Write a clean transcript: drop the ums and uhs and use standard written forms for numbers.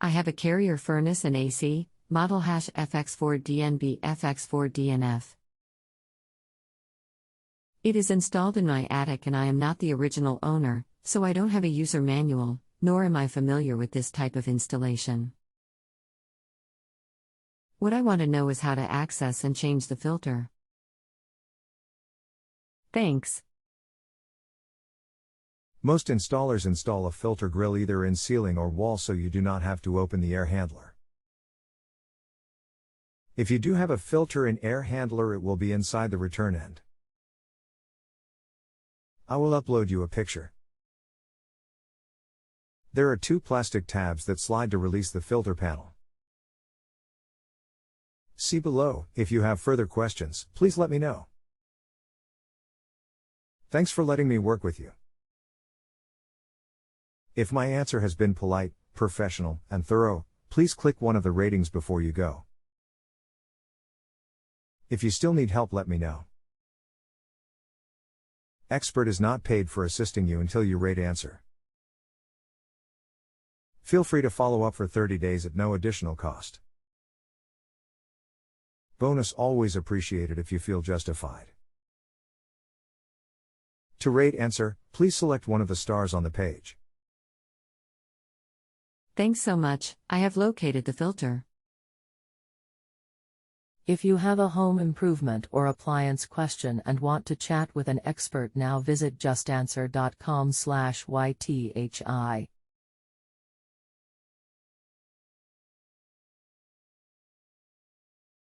I have a carrier furnace and AC, model FX4DNB FX4DNF. It is installed in my attic and I am not the original owner, so I don't have a user manual, nor am I familiar with this type of installation. What I want to know is how to access and change the filter. Thanks. Most installers install a filter grill either in ceiling or wall so you do not have to open the air handler. If you do have a filter in air handler, it will be inside the return end. I will upload you a picture. There are two plastic tabs that slide to release the filter panel. See below. If you have further questions, please let me know. Thanks for letting me work with you. If my answer has been polite, professional, and thorough, please click one of the ratings before you go. If you still need help, let me know. Expert is not paid for assisting you until you rate answer. Feel free to follow up for 30 days at no additional cost. Bonus always appreciated if you feel justified. To rate answer, please select one of the stars on the page. Thanks so much, I have located the filter. If you have a home improvement or appliance question and want to chat with an expert now, visit justanswer.com/ythi.